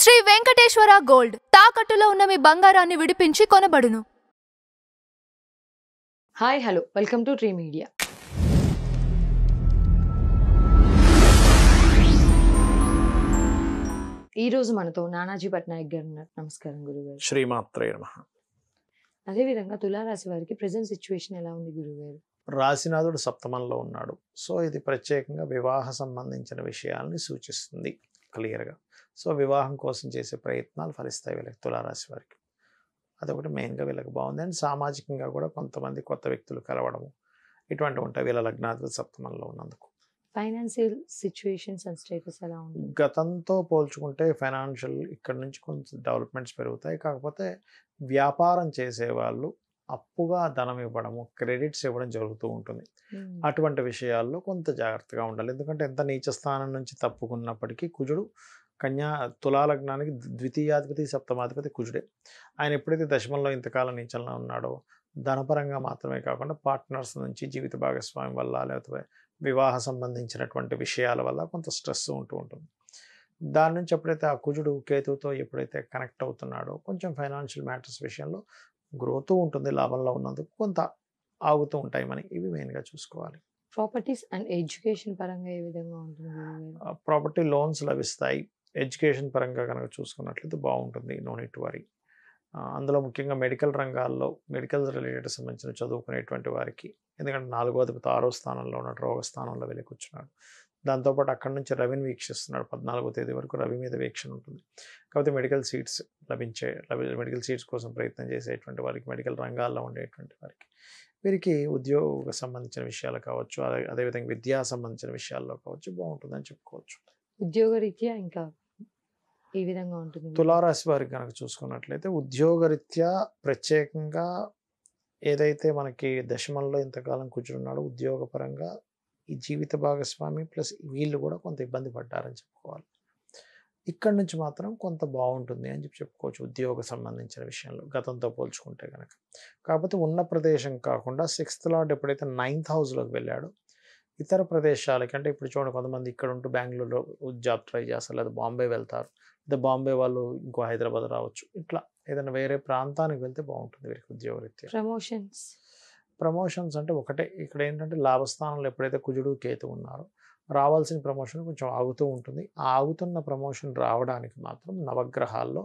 Shri Venkateswara gold తాకట్టులో ఉన్న మీ బంగారాన్ని విడిపించి కొనబడును. Hi hello welcome to tree media. ఈ రోజు మనతో నానాజీ పట్నాయక్ గారు ఉన్నారు. నమస్కారం గురుగారు. శ్రీమాత్రే నమః. అదేవిధంగా తులారాశి వారికి ప్రెజెంట్ సిచ్యువేషన్ ఎలా ఉంది గురుగారు? రాశినాథుడు సప్తమంలో ఉన్నాడు. సో ఇది ప్రత్యేకంగా వివాహ సంబంధించిన విషయాల్ని సూచిస్తుంది క్లియర్గా. సో వివాహం కోసం చేసే ప్రయత్నాలు ఫలిస్తాయి వీళ్ళకి, తులారాశి వారికి. అదొకటి మెయిన్గా వీళ్ళకి బాగుంది. అండ్ సామాజికంగా కూడా కొంతమంది కొత్త వ్యక్తులు కలవడము ఇటువంటివి ఉంటాయి వీళ్ళ లగ్నాధిపతి సప్తమంలో ఉన్నందుకు. ఫైనాన్షియల్ సిచ్యువేషన్స్ అండ్ స్టేటస్ ఎలా ఉంది? గతంతో పోల్చుకుంటే ఫైనాన్షియల్ ఇక్కడ నుంచి కొంచెం డెవలప్మెంట్స్ పెరుగుతాయి. కాకపోతే వ్యాపారం చేసేవాళ్ళు అప్పుగా ధనం ఇవ్వడము, క్రెడిట్స్ ఇవ్వడం జరుగుతూ ఉంటుంది. అటువంటి విషయాల్లో కొంత జాగ్రత్తగా ఉండాలి. ఎందుకంటే ఎంత నీచ స్థానం నుంచి తప్పుకున్నప్పటికీ కుజుడు తులాలగ్నానికి ద్వితీయాధిపతి సప్తమాధిపతి కుజుడే. ఆయన ఎప్పుడైతే దశమంలో ఇంతకాలం నీచంలో ఉన్నాడో ధనపరంగా మాత్రమే కాకుండా పార్ట్నర్స్ నుంచి, జీవిత భాగస్వామి వల్ల, లేకపోతే వివాహ సంబంధించినటువంటి విషయాల వల్ల కొంత స్ట్రెస్ ఉంటూ ఉంటుంది. దాని నుంచి ఎప్పుడైతే ఆ కుజుడు కేతువుతో ఎప్పుడైతే కనెక్ట్ అవుతున్నాడో కొంచెం ఫైనాన్షియల్ మ్యాటర్స్ విషయంలో గ్రోత్ ఉంటుంది. లాభంలో ఉన్నందుకు కొంత ఆగుతూ ఉంటాయి. మనకి ఇవి మెయిన్గా చూసుకోవాలి. ప్రాపర్టీస్ అండ్ ఎడ్యుకేషన్ పరంగా ఏ విధంగా ఉంటుంది? ప్రాపర్టీ లోన్స్ లభిస్తాయి. ఎడ్యుకేషన్ పరంగా కనుక చూసుకున్నట్లయితే బాగుంటుంది. No need to worry. అందులో ముఖ్యంగా మెడికల్ రంగాల్లో, మెడికల్ రిలేటెడ్ సంబంధించిన చదువుకునేటువంటి వారికి, ఎందుకంటే 4వ అధిపతి 6వ స్థానంలో ఉన్నాడు, రోగ స్థానంలో వెళ్ళి కూర్చున్నాడు. దాంతోపాటు అక్కడి నుంచి రవిని వీక్షిస్తున్నాడు. 14వ తేదీ వరకు రవి మీద వీక్షణ ఉంటుంది. కాకపోతే మెడికల్ సీట్స్ మెడికల్ సీట్స్ కోసం ప్రయత్నం చేసేటువంటి వారికి, మెడికల్ రంగాల్లో ఉండేటువంటి వారికి, వీరికి ఉద్యోగ సంబంధించిన విషయాలు కావచ్చు, అదేవిధంగా విద్యా సంబంధించిన విషయాల్లో కావచ్చు బాగుంటుందని చెప్పుకోవచ్చు. ఉద్యోగరీత్యా ఇంకా ఏ విధంగా ఉంటుంది? తులారాశి వారికి కనుక చూసుకున్నట్లయితే ఉద్యోగరీత్యా ప్రత్యేకంగా ఏదైతే మనకి దశమంలో ఇంతకాలం కూర్చున్నాడో ఉద్యోగపరంగా ఈ జీవిత భాగస్వామి ప్లస్ వీళ్ళు కూడా కొంత ఇబ్బంది పడ్డారని చెప్పుకోవాలి. ఇక్కడ నుంచి మాత్రం కొంత బాగుంటుంది అని చెప్పుకోవచ్చు ఉద్యోగ సంబంధించిన విషయంలో గతంతో పోల్చుకుంటే కనుక. కాకపోతే ఉన్న ప్రదేశం కాకుండా 6th లార్డ్ ఎప్పుడైతే 9th హౌస్లోకి వెళ్ళాడో ఇతర ప్రదేశాలకి, అంటే ఇప్పుడు చూడండి కొంతమంది ఇక్కడ ఉంటూ బెంగళూరులో జాబ్ ట్రై చేస్తారు, లేదా బాంబే వెళ్తారు, లేదా బాంబే వాళ్ళు ఇంకో హైదరాబాద్ రావచ్చు. ఇట్లా ఏదైనా వేరే ప్రాంతానికి వెళ్తే బాగుంటుంది వీరికి ఉద్యోగరీత్యా. ప్రమోషన్స్ అంటే ఒకటే, ఇక్కడ ఏంటంటే లాభస్థానంలో ఎప్పుడైతే కుజుడు కేతు ఉన్నారో రావాల్సిన ప్రమోషన్ కొంచెం ఆగుతూ ఉంటుంది. ఆ ఆగుతున్న ప్రమోషన్ రావడానికి మాత్రం నవగ్రహాల్లో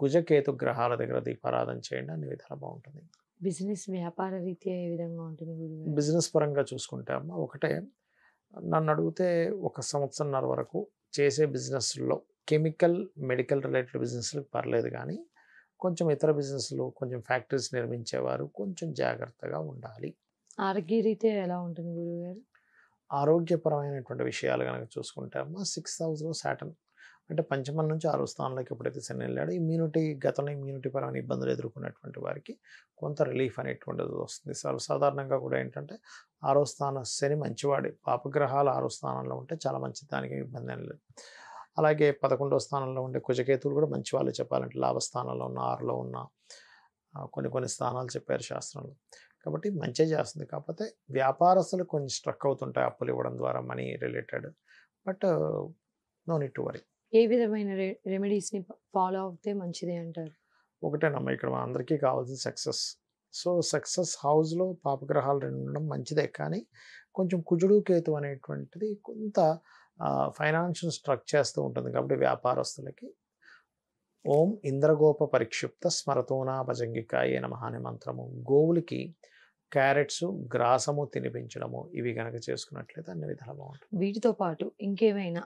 కుజకేతు గ్రహాల దగ్గర దీపారాధన చేయండి, అన్ని విధాలు బాగుంటుంది. బిజినెస్ వ్యాపార రీత్యా ఏ విధంగా ఉంటుంది? బిజినెస్ పరంగా చూసుకుంటే అమ్మ ఒకటే, నన్ను అడిగితే 1 సంవత్సరంన్నర వరకు చేసే బిజినెస్లో కెమికల్, మెడికల్ రిలేటెడ్ బిజినెస్లకు పర్లేదు, కానీ కొంచెం ఇతర బిజినెస్లు, కొంచెం ఫ్యాక్టరీస్ నిర్మించేవారు కొంచెం జాగ్రత్తగా ఉండాలి. ఆరోగ్య రీత్యా ఎలా ఉంటుంది గురుగారు? ఆరోగ్యపరమైనటువంటి విషయాలు కనుక చూసుకుంటే అమ్మ 6th హౌస్లో సాటర్న్, అంటే పంచమం నుంచి 6వ స్థానంలోకి ఎప్పుడైతే శని వెళ్ళాడో గతంలో ఇమ్యూనిటీ పరమైన ఇబ్బందులు ఎదుర్కొన్నటువంటి వారికి కొంత రిలీఫ్ అనేటువంటిది వస్తుంది. సర్వసాధారణంగా కూడా ఏంటంటే 6వ స్థానం శని మంచివాడే, పాపగ్రహాలు 6వ స్థానంలో ఉంటే చాలా మంచి, దానికి ఇబ్బంది అని లేదు. అలాగే 11వ స్థానంలో ఉండే కుజకేతువులు కూడా మంచి వాళ్ళు చెప్పాలంటే, లాభస్థానంలో ఉన్న 6లో ఉన్న కొన్ని స్థానాలు చెప్పారు శాస్త్రంలో, కాబట్టి మంచిగా చేస్తుంది. కాకపోతే వ్యాపారస్తులు కొంచెం స్ట్రక్ అవుతుంటాయి అప్పులు ఇవ్వడం ద్వారా, money related. But no need to worry. ఏ విధమైన రెమెడీస్ని ఫాలో అవుతే మంచిది అంటారు? ఒకటేనమ్మా, ఇక్కడ మన అందరికీ కావాల్సిన సక్సెస్. సో సక్సెస్ హౌస్లో పాపగ్రహాలు 2 ఉండడం మంచిదే, కానీ కొంచెం కుజుడు కేతు అనేటువంటిది కొంత ఫైనాన్షియల్ స్ట్రక్ చేస్తూ ఉంటుంది. కాబట్టి వ్యాపారస్తులకి ఓం ఇంద్రగోప పరిక్షిప్త స్మరతోనా భజంగికాయ నమః అనే మంత్రము, గోవులకి క్యారెట్స్, గ్రాసము తినిపించడము, ఇవి కనుక చేసుకున్నట్లయితే అన్ని విధాలు బాగుంటుంది. వీటితో పాటు ఇంకేమైనా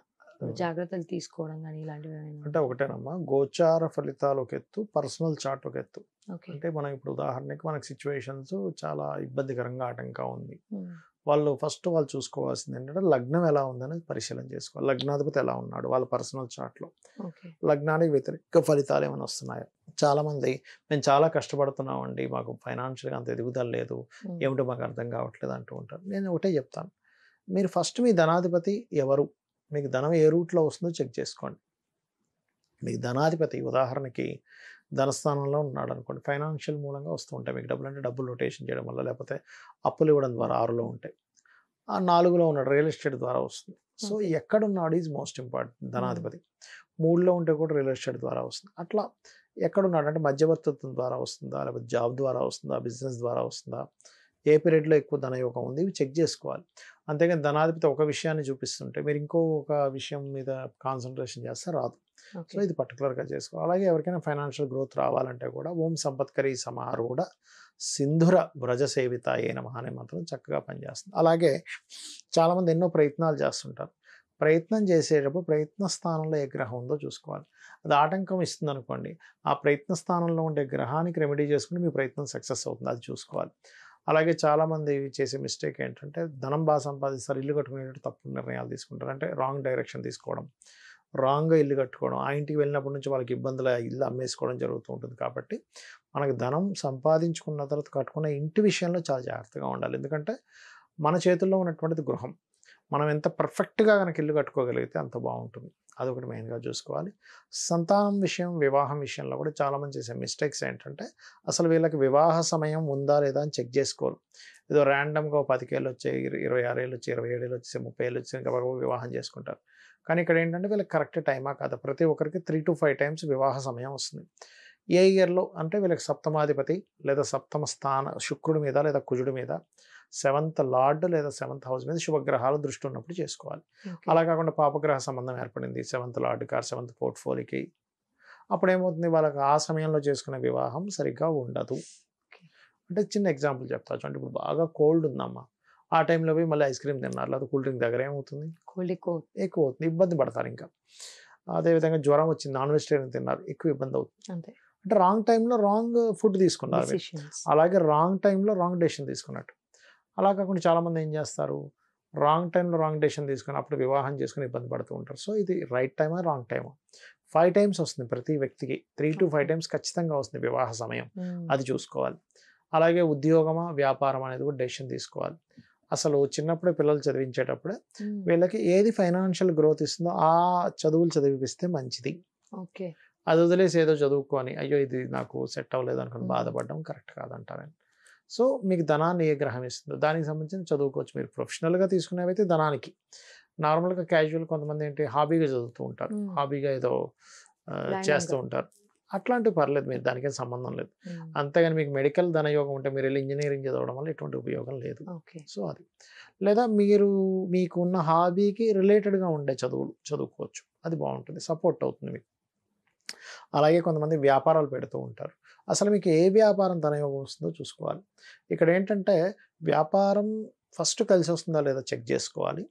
జాగ్రత్తలు తీసుకోవడం కానీ ఇలాంటివి అంటే ఒకటేనమ్మా, గోచార ఫలితాలు ఒక ఎత్తు, పర్సనల్ చార్ట్ ఒక ఎత్తు. అంటే మనం ఇప్పుడు ఉదాహరణకి మనకి సిచ్యువేషన్స్ చాలా ఇబ్బందికరంగా ఆటంగా ఉంది, వాళ్ళు చూసుకోవాల్సింది ఏంటంటే లగ్నం ఎలా ఉందని పరిశీలన చేసుకోవాలి. లగ్నాధిపతి ఎలా ఉన్నాడు వాళ్ళ పర్సనల్ చార్ట్లో, లగ్నానికి వ్యతిరేక ఫలితాలు ఏమైనా వస్తున్నాయో. చాలామంది మేము చాలా కష్టపడుతున్నామండి, మాకు ఫైనాన్షియల్గా అంత ఎదుగుదల లేదు, ఏమిటో మాకు అర్థం కావట్లేదు అంటూ ఉంటారు. నేను ఒకటే చెప్తాను, మీరు ఫస్ట్ మీ ధనాధిపతి ఎవరు, మీకు ధనం ఏ రూట్లో వస్తుందో చెక్ చేసుకోండి. మీకు ధనాధిపతి ఉదాహరణకి ధనస్థానంలో ఉన్నాడు అనుకోండి, ఫైనాన్షియల్ మూలంగా వస్తూ ఉంటాయి మీకు డబ్బులు, అంటే డబ్బులు రొటేషన్ చేయడం వల్ల, లేకపోతే అప్పులు ఇవ్వడం ద్వారా 6లో ఉంటాయి. ఆ 4లో ఉన్నాడు, రియల్ ఎస్టేట్ ద్వారా వస్తుంది. సో ఎక్కడున్నాడు ఈజ్ మోస్ట్ ఇంపార్టెంట్ ధనాధిపతి. మూడ్లో ఉంటే కూడా రియల్ ఎస్టేట్ ద్వారా వస్తుంది. అట్లా ఎక్కడున్నాడు అంటే మధ్యవర్తిత్వం ద్వారా వస్తుందా, లేకపోతే జాబ్ ద్వారా వస్తుందా, బిజినెస్ ద్వారా వస్తుందా, ఏ పీరియడ్లో ఎక్కువ ధనయోగం ఉంది, ఇవి చెక్ చేసుకోవాలి. అంతేగాని ధనాధిపతి ఒక విషయాన్ని చూపిస్తుంటే మీరు ఇంకో ఒక విషయం మీద కాన్సన్ట్రేషన్ చేస్తే రాదు. సో ఇది పర్టికులర్గా చేసుకోవాలి. అలాగే ఎవరికైనా ఫైనాన్షియల్ గ్రోత్ రావాలంటే కూడా ఓం సంపత్కరీ సమారూఢ సింధుర వ్రజ సేవితాయే నమః అనే మంత్రం చక్కగా పనిచేస్తుంది. అలాగే చాలామంది ఎన్నో ప్రయత్నాలు చేస్తుంటారు. ప్రయత్నం చేసేటప్పుడు ప్రయత్న స్థానంలో ఏ గ్రహం ఉందో చూసుకోవాలి. అది ఆటంకం ఇస్తుంది అనుకోండి, ఆ ప్రయత్న స్థానంలో ఉండే గ్రహానికి రెమెడీ చేసుకుని మీ ప్రయత్నం సక్సెస్ అవుతుంది, అది చూసుకోవాలి. అలాగే చాలామంది చేసే మిస్టేక్ ఏంటంటే ధనం బాగా సంపాదిస్తారు, ఇల్లు కట్టుకునేటప్పుడు తప్పుడు నిర్ణయాలు తీసుకుంటారు. అంటే రాంగ్ డైరెక్షన్ తీసుకోవడం, రాంగ్గా ఇల్లు కట్టుకోవడం, ఆ ఇంటికి వెళ్ళినప్పటి నుంచి వాళ్ళకి ఇబ్బందులు, ఇల్లు అమ్మేసుకోవడం జరుగుతూ ఉంటుంది. కాబట్టి మనకు ధనం సంపాదించుకున్న తర్వాత కట్టుకున్న ఇంటి విషయంలో చాలా జాగ్రత్తగా ఉండాలి. ఎందుకంటే మన చేతుల్లో ఉన్నటువంటిది గృహం. మనం ఎంత పర్ఫెక్ట్గా కనుక ఇల్లు కట్టుకోగలిగితే అంత బాగుంటుంది. అదొకటి మెయిన్గా చూసుకోవాలి. సంతానం విషయం, వివాహం విషయంలో కూడా చాలామంది చేసే మిస్టేక్స్ ఏంటంటే అసలు వీళ్ళకి వివాహ సమయం ఉందా లేదా అని చెక్ చేసుకోరు. ఏదో ర్యాండమ్గా 10 ఏళ్ళు వచ్చాయి, 26 ఏళ్ళు వచ్చి, 27 ఏళ్ళు వచ్చి, 30 ఏళ్ళు వచ్చి ఇంకా వివాహం చేసుకుంటారు. కానీ ఇక్కడ ఏంటంటే వీళ్ళకి కరెక్ట్ టైమా కాదా, ప్రతి ఒక్కరికి 3 to 5 times వివాహ సమయం వస్తుంది. ఏ ఇయర్లో అంటే వీళ్ళకి సప్తమాధిపతి లేదా సప్తమ స్థాన శుక్రుడి మీద లేదా కుజుడి మీద 7th లార్డ్ లేదా 7th హౌస్ మీద శుభగ్రహాలు దృష్టి ఉన్నప్పుడు చేసుకోవాలి. అలా కాకుండా పాపగ్రహ సంబంధం ఏర్పడింది 7th లార్డ్ కార్ 7th పోర్ట్ఫోలియోకి, అప్పుడు ఏమవుతుంది, వాళ్ళకి ఆ సమయంలో చేసుకునే వివాహం సరిగ్గా ఉండదు. అంటే చిన్న ఎగ్జాంపుల్ చెప్తా చూడండి. ఇప్పుడు బాగా కోల్డ్ ఉందమ్మా, ఆ టైంలో పోయి మళ్ళీ ఐస్ క్రీమ్ తిన్నారు, లేదా కూల్ డ్రింక్ దగ్గర ఏమవుతుంది, కోల్డ్ ఎక్కువ అవుతుంది, ఇబ్బంది పడతారు. ఇంకా అదేవిధంగా జ్వరం వచ్చింది, నాన్ వెజిటేరియన్ తిన్నారు, ఎక్కువ ఇబ్బంది అవుతుంది. అంతే, అంటే రాంగ్ టైంలో రాంగ్ ఫుడ్ తీసుకున్నారు, అలాగే రాంగ్ టైంలో రాంగ్ డెసిషన్ తీసుకున్నట్టు. అలా కాకుండా చాలామంది ఏం చేస్తారు, రాంగ్ టైంలో రాంగ్ డెసిషన్ తీసుకుని అప్పుడు వివాహం చేసుకుని ఇబ్బంది పడుతూ ఉంటారు. సో ఇది రైట్ టైమా రాంగ్ టైమా? 5 times వస్తుంది ప్రతి వ్యక్తికి, 3 to 5 times ఖచ్చితంగా వస్తుంది వివాహ సమయం, అది చూసుకోవాలి. అలాగే ఉద్యోగమా వ్యాపారం అనేది కూడా డెసిషన్ తీసుకోవాలి. అసలు చిన్నప్పుడే పిల్లలు చదివించేటప్పుడే వీళ్ళకి ఏది ఫైనాన్షియల్ గ్రోత్ ఇస్తుందో ఆ చదువులు చదివిపిస్తే మంచిది. ఓకే, అది వదిలేసి ఏదో చదువుకొని అయ్యో ఇది నాకు సెట్ అవ్వలేదు అనుకుని బాధపడడం కరెక్ట్ కాదంటారని. సో మీకు ధనాన్ని ఏ గ్రహం ఇస్తుందో దానికి సంబంధించి చదువుకోవచ్చు. మీరు ప్రొఫెషనల్గా తీసుకునేవైతే ధనానికి, నార్మల్గా క్యాజువల్ కొంతమంది ఏంటి హాబీగా చదువుతూ ఉంటారు, హాబీగా ఏదో చేస్తూ ఉంటారు, అట్లాంటివి పర్లేదు, మీరు దానికేం సంబంధం లేదు. అంతేగాని మీకు మెడికల్ ధనయోగం ఉంటే మీరు వెళ్ళి ఇంజనీరింగ్ చదవడం వల్ల ఎటువంటి ఉపయోగం లేదు. సో అది, లేదా మీరు మీకు ఉన్న హాబీకి రిలేటెడ్గా ఉండే చదువులు చదువుకోవచ్చు, అది బాగుంటుంది, సపోర్ట్ అవుతుంది మీకు. అలాగే కొంతమంది వ్యాపారాలు పెడుతూ ఉంటారు. అసలు మీకు ఏ వ్యాపారం ధనయోగం వస్తుందో చూసుకోవాలి. ఇక్కడ ఏంటంటే వ్యాపారం ఫస్ట్ కలిసి వస్తుందా లేదా చెక్ చేసుకోవాలి.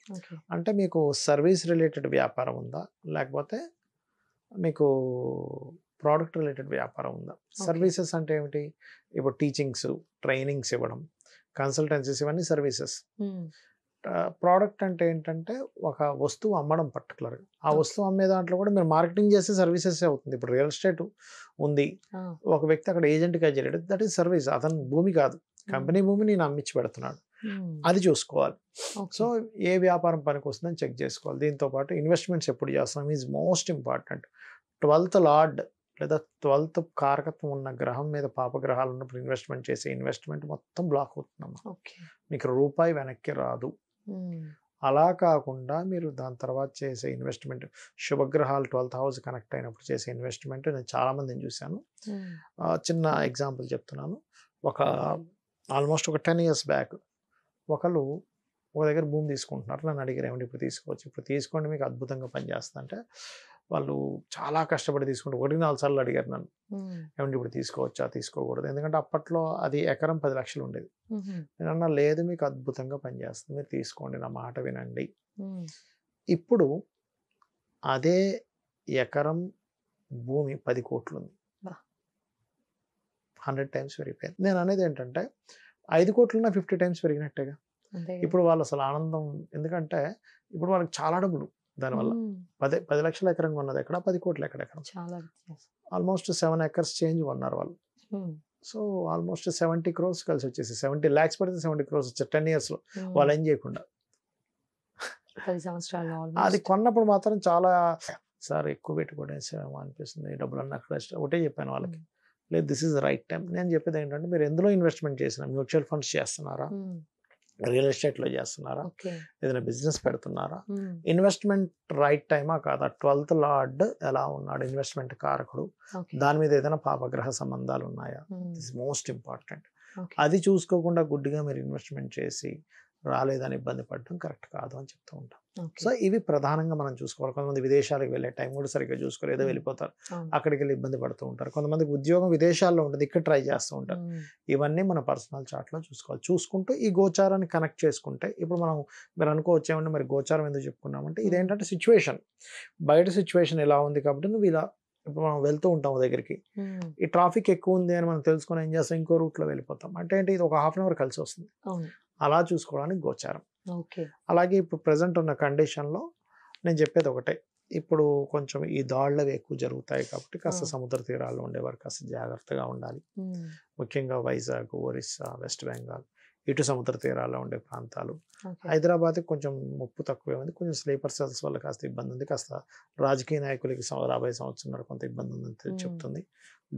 అంటే మీకు సర్వీస్ రిలేటెడ్ వ్యాపారం ఉందా, లేకపోతే మీకు ప్రోడక్ట్ రిలేటెడ్ వ్యాపారం ఉందా. సర్వీసెస్ అంటే ఏమిటి, ఇప్పుడు టీచింగ్స్, ట్రైనింగ్స్ ఇవ్వడం, కన్సల్టెన్సీస్, ఇవన్నీ సర్వీసెస్. ప్రోడక్ట్ అంటే ఏంటంటే ఒక వస్తువు అమ్మడం పర్టికులర్గా, ఆ వస్తువు అమ్మే దాంట్లో కూడా మీరు మార్కెటింగ్ చేసే సర్వీసెస్ అవుతుంది. ఇప్పుడు రియల్ ఎస్టేట్ ఉంది, ఒక వ్యక్తి అక్కడ ఏజెంట్గా చేరాడు, దట్ ఈస్ సర్వీస్. అతను భూమి కాదు, కంపెనీ భూమి నేను అమ్మించి పెడుతున్నాడు, అది చూసుకోవాలి. సో ఏ వ్యాపారం పనికి వస్తుందని చెక్ చేసుకోవాలి. దీంతో పాటు ఇన్వెస్ట్మెంట్స్ ఎప్పుడు చేస్తున్నాం is most important. 12th lord లేదా 12th కారకత్వం ఉన్న గ్రహం మీద పాపగ్రహాలు ఉన్నప్పుడు ఇన్వెస్ట్మెంట్ చేసే ఇన్వెస్ట్మెంట్ మొత్తం బ్లాక్ అవుతుందమ్మా, మీకు రూపాయి వెనక్కి రాదు. అలా కాకుండా మీరు దాని తర్వాత చేసే ఇన్వెస్ట్మెంట్, శుభగ్రహాలు 12th హౌస్ కనెక్ట్ అయినప్పుడు చేసే ఇన్వెస్ట్మెంట్ నేను చాలామందిని చూశాను. చిన్న ఎగ్జాంపుల్ చెప్తున్నాను. ఒక ఆల్మోస్ట్ ఒక 10 years బ్యాక్ ఒకళ్ళు ఒక దగ్గర భూమి తీసుకుంటున్నారు, నన్ను అడిగారు ఏమంటే ఇప్పుడు తీసుకోవచ్చు, ఇప్పుడు తీసుకోండి మీకు అద్భుతంగా పనిచేస్తుంది అంటే, వాళ్ళు చాలా కష్టపడి తీసుకుంటే 1-4 సార్లు అడిగారు నన్ను ఏమంటే ఇప్పుడు తీసుకోవచ్చా తీసుకోకూడదు, ఎందుకంటే అప్పట్లో అది ఎకరం 10 లక్షలు ఉండేది. నేను అన్నా లేదు మీకు అద్భుతంగా పనిచేస్తుంది, మీరు తీసుకోండి, నా మాట వినండి. ఇప్పుడు అదే ఎకరం భూమి 10 కోట్లు ఉంది, 100 times పెరిగిపోయింది. నేను అనేది ఏంటంటే 5 కోట్లున్నా 50 times పెరిగినట్టేగా. ఇప్పుడు వాళ్ళు అసలు ఆనందం, ఎందుకంటే ఇప్పుడు వాళ్ళకి చాలా డబ్బులు దానివల్ల. 10 లక్షల ఎకరం కొన్నది ఎక్కడ, 10 కోట్ల ఎకరం, ఆల్మోస్ట్ 7 acres చేంజ్ కొన్నారు వాళ్ళు. సో ఆల్మోస్ట్ 70 crores కలిసి వచ్చేసి 70 lakhs పడితే 70 crores వచ్చారు 10 years లో, వాళ్ళు ఏం చేయకుండా. 10 సంవత్సరాలు అది కొన్నప్పుడు మాత్రం చాలా సార్ ఎక్కువ పెట్టుకోవడం అనిపిస్తుంది, డబ్బులు అన్న అక్కడ ఒకటే చెప్పాను వాళ్ళకి, లేదు దిస్ ఈజ్ రైట్ టైం. నేను చెప్పేది ఏంటంటే మీరు ఎందులో ఇన్వెస్ట్మెంట్ చేసినా, మ్యూచువల్ ఫండ్స్ చేస్తున్నారా, రియల్ ఎస్టేట్లో చేస్తున్నారా, ఓకే. ఏదైనా బిజినెస్ పెడుతున్నారా, ఇన్వెస్ట్మెంట్ రైట్ టైమా కాదా, 12th లార్డ్ ఎలా ఉన్నాడు, ఇన్వెస్ట్మెంట్ కారకుడు, ఓకే. దాని మీద ఏదైనా పాపగ్రహ సంబంధాలు ఉన్నాయా, దిస్ మోస్ట్ ఇంపార్టెంట్. ఓకే. అది చూసుకోకుండా గుడ్డిగా మీరు ఇన్వెస్ట్మెంట్ చేసి రాలేదని ఇబ్బంది పడడం కరెక్ట్ కాదు అని చెప్తూ ఉంటాం. ఓకే. సో ఇవి ప్రధానంగా మనం చూసుకోవాలి. కొంతమంది విదేశాలకు వెళ్ళే టైం కూడా సరిగ్గా చూసుకోరు, ఏదో వెళ్ళిపోతారు, అవును. అక్కడికి వెళ్ళి ఇబ్బంది పడుతూ ఉంటారు. కొంతమందికి ఉద్యోగం విదేశాల్లో ఉంటుంది, ఇక్కడ ట్రై చేస్తూ ఉంటారు. ఇవన్నీ మన పర్సనల్ చార్ట్లో చూసుకోవాలి. చూసుకుంటూ ఈ గోచారాన్ని కనెక్ట్ చేసుకుంటే, ఇప్పుడు మనం మీరు అనుకోవచ్చు ఏమంటే మరి గోచారం ఎందుకు చెప్పుకున్నామంటే, ఇదేంటంటే సిచ్యువేషన్, బయట సిచ్యువేషన్ ఎలా ఉంది కాబట్టి నువ్వు ఇలా, ఇప్పుడు మనం వెళ్తూ ఉంటాం దగ్గరికి, ఈ ట్రాఫిక్ ఎక్కువ ఉంది అని మనం తెలుసుకొని ఏం చేస్తాం, ఇంకో రూట్లో వెళ్ళిపోతాం. అంటే ఏంటి, ఇది ఒక 1/2 అవర్ కలిసి వస్తుంది. అవును. అలా చూసుకోవడానికి గోచారం. ఓకే. అలాగే ఇప్పుడు ప్రజెంట్ ఉన్న కండిషన్లో నేను చెప్పేది ఒకటే, ఇప్పుడు కొంచెం ఈ దాడులు ఎక్కువ జరుగుతాయి కాబట్టి కాస్త సముద్ర తీరాల్లో ఉండేవారు కాస్త జాగ్రత్తగా ఉండాలి. ముఖ్యంగా వైజాగ్, ఒరిస్సా, వెస్ట్ బెంగాల్, ఇటు సముద్ర తీరాల్లో ఉండే ప్రాంతాలు. ఓకే. హైదరాబాద్ కొంచెం ముప్పు తక్కువే ఉంది, కొంచెం స్లీపర్ సెల్స్ వల్ల కాస్త ఇబ్బంది ఉంది, కాస్త రాజకీయ నాయకులకి రాబోయే సంవత్సరం కొంత ఇబ్బంది ఉందని చెప్తుంది.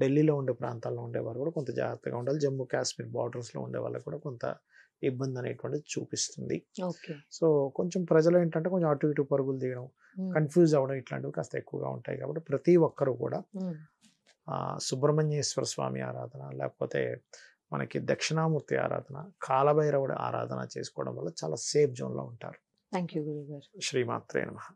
ఢిల్లీలో ఉండే ప్రాంతాల్లో ఉండేవారు కూడా కొంత జాగ్రత్తగా ఉండాలి. జమ్మూ కాశ్మీర్ బార్డర్స్లో ఉండే వాళ్ళకి కూడా కొంత ఇబ్బంది అనేటువంటిది చూపిస్తుంది. ఓకే. సో కొంచెం ప్రజలు ఏంటంటే కొంచెం అటు ఇటు పరుగులు తీయడం, కన్ఫ్యూజ్ అవ్వడం ఇట్లాంటివి కాస్త ఎక్కువగా ఉంటాయి. కాబట్టి ప్రతి ఒక్కరు కూడా సుబ్రహ్మణ్యేశ్వర స్వామి ఆరాధన, లేకపోతే మనకి దక్షిణామూర్తి ఆరాధన, కాలభైరవుడి ఆరాధన చేసుకోవడం వల్ల చాలా సేఫ్ జోన్లో ఉంటారు. థ్యాంక్ యూ గురుగారు. శ్రీమాత్రే నమః.